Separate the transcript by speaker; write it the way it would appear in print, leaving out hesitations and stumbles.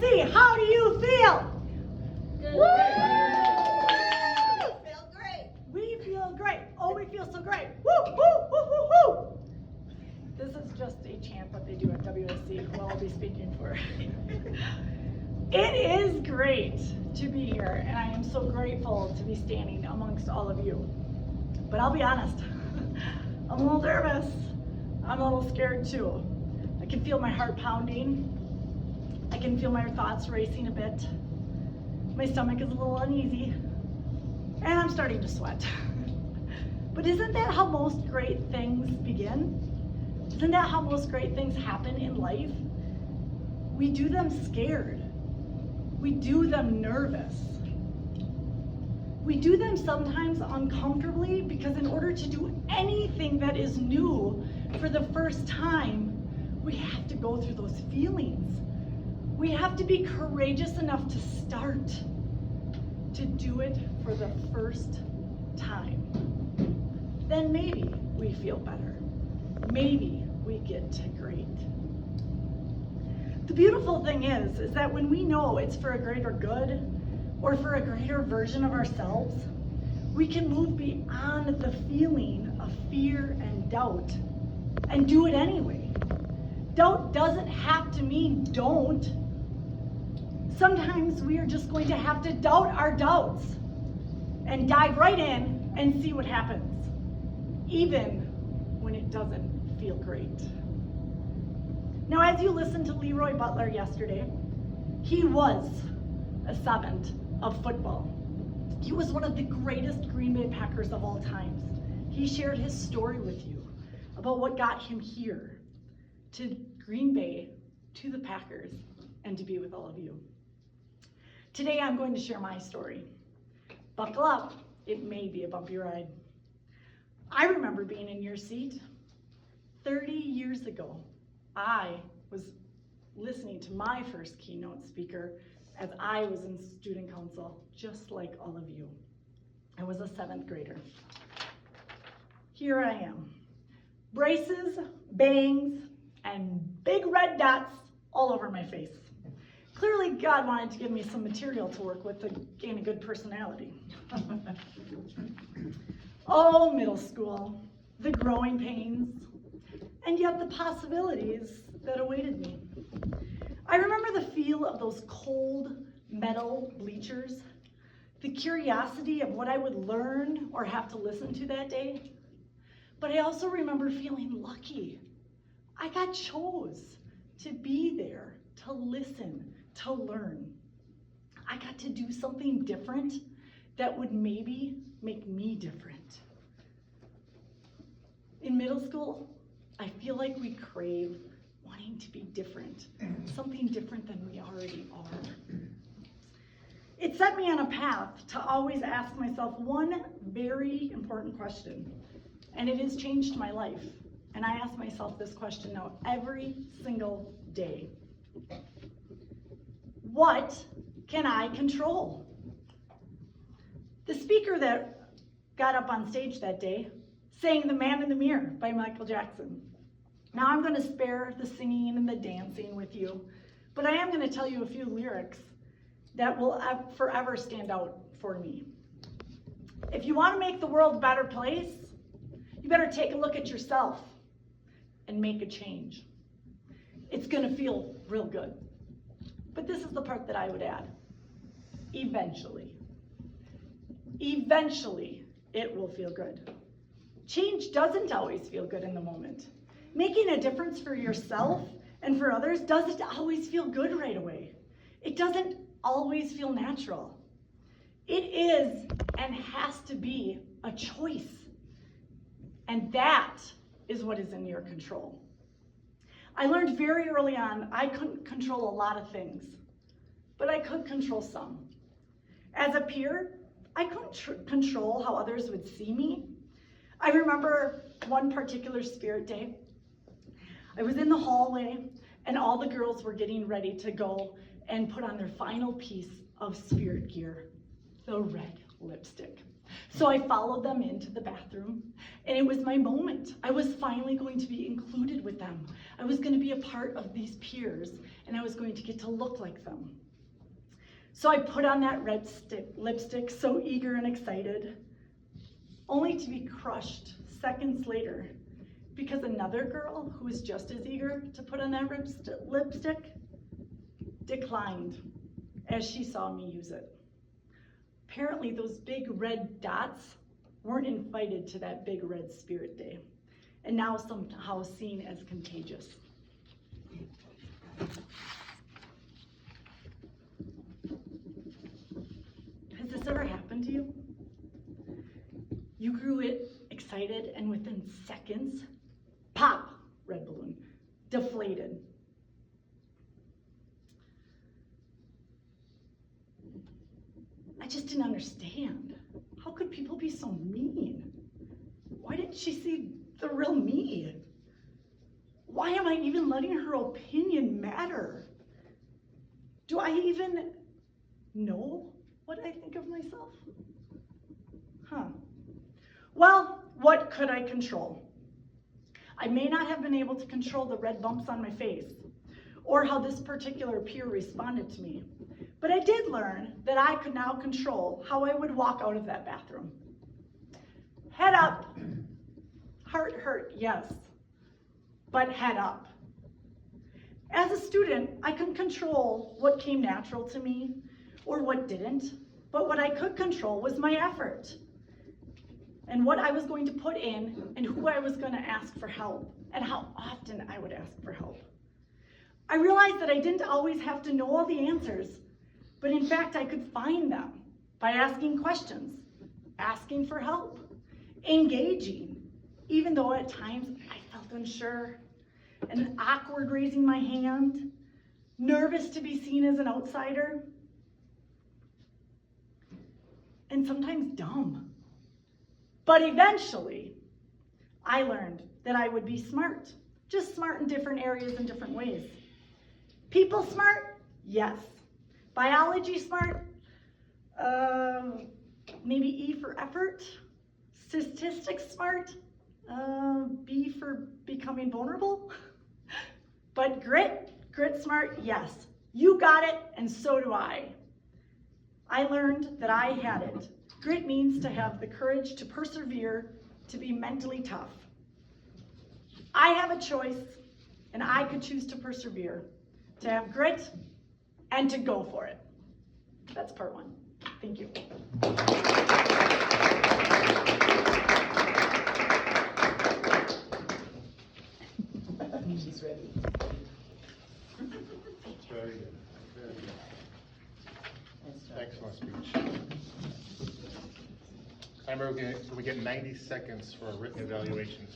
Speaker 1: WSC, how do you feel?
Speaker 2: Good.
Speaker 1: Woo!
Speaker 2: We feel great.
Speaker 1: We feel great. Oh, we feel so great. Woo, woo, woo, woo, woo. This is just a chant that they do at WSC, who I'll be speaking for. It is great to be here, and I am so grateful to be standing amongst all of you. But I'll be honest, I'm a little nervous. I'm a little scared too. I can feel my heart pounding. I can feel my thoughts racing a bit. My stomach is a little uneasy, and I'm starting to sweat. But isn't that how most great things begin? Isn't that how most great things happen in life? We do them scared. We do them nervous. We do them sometimes uncomfortably because in order to do anything that is new for the first time, we have to go through those feelings. We have to be courageous enough to start to do it for the first time. Then maybe we feel better. Maybe we get to great. The beautiful thing is that when we know it's for a greater good or for a greater version of ourselves, we can move beyond the feeling of fear and doubt and do it anyway. Doubt doesn't have to mean don't. Sometimes we are just going to have to doubt our doubts and dive right in and see what happens, even when it doesn't feel great. Now, as you listened to Leroy Butler yesterday, he was a savant of football. He was one of the greatest Green Bay Packers of all times. He shared his story with you about what got him here to Green Bay, to the Packers, and to be with all of you. Today, I'm going to share my story. Buckle up, it may be a bumpy ride. I remember being in your seat 30 years ago. I was listening to my first keynote speaker as I was in student council, just like all of you. I was a 7th grader. Here I am. Braces, bangs, and big red dots all over my face. Clearly, God wanted to give me some material to work with to gain a good personality. Oh, middle school, the growing pains, and yet the possibilities that awaited me. I remember the feel of those cold metal bleachers, the curiosity of what I would learn or have to listen to that day. But I also remember feeling lucky. I got chose to be there, to listen, to learn. I got to do something different that would maybe make me different. In middle school, I feel like we crave wanting to be different, something different than we already are. It set me on a path to always ask myself one very important question, and it has changed my life. And I ask myself this question now every single day. What can I control? The speaker that got up on stage that day sang "The Man in the Mirror" by Michael Jackson. Now I'm going to spare the singing and the dancing with you, but I am going to tell you a few lyrics that will forever stand out for me. If you want to make the world a better place, you better take a look at yourself and make a change. It's going to feel real good. But this is the part that I would add. Eventually. Eventually, it will feel good. Change doesn't always feel good in the moment. Making a difference for yourself and for others doesn't always feel good right away. It doesn't always feel natural. It is and has to be a choice. And that is what is in your control. I learned very early on I couldn't control a lot of things, but I could control some. As a peer, I couldn't control how others would see me. I remember one particular Spirit Day. I was in the hallway and all the girls were getting ready to go and put on their final piece of Spirit gear, the red lipstick. So I followed them into the bathroom, and it was my moment. I was finally going to be included with them. I was going to be a part of these peers, and I was going to get to look like them. So I put on that red lipstick, so eager and excited, only to be crushed seconds later because another girl who was just as eager to put on that lipstick declined as she saw me use it. Apparently those big red dots weren't invited to that big red spirit day, and now somehow seen as contagious. Has this ever happened to you? You grew excited, and within seconds, pop, red balloon, deflated. I just didn't understand. How could people be so mean? Why didn't she see the real me? Why am I even letting her opinion matter? Do I even know what I think of myself? Well, what could I control? I may not have been able to control the red bumps on my face or how this particular peer responded to me, but I did learn that I could now control how I would walk out of that bathroom. Head up. Heart hurt, yes, but head up. As a student, I couldn't control what came natural to me or what didn't, but what I could control was my effort and what I was going to put in and who I was going to ask for help and how often I would ask for help. I realized that I didn't always have to know all the answers, but in fact I could find them by asking questions, asking for help, engaging, even though at times I felt unsure and awkward raising my hand, nervous to be seen as an outsider, and sometimes dumb. But eventually, I learned that I would be smart, just smart in different areas in different ways. People smart? Yes. Biology smart? Maybe E for effort. Statistics smart? B for becoming vulnerable. But grit smart? Yes. You got it, and so do I. I learned that I had it. Grit means to have the courage to persevere, to be mentally tough. I have a choice, and I could choose to persevere, to have grit, and to go for it. That's part one. Thank you.
Speaker 2: She's ready.
Speaker 3: Very good. Very good. Excellent speech. Timer, we get 90 seconds for a written evaluation.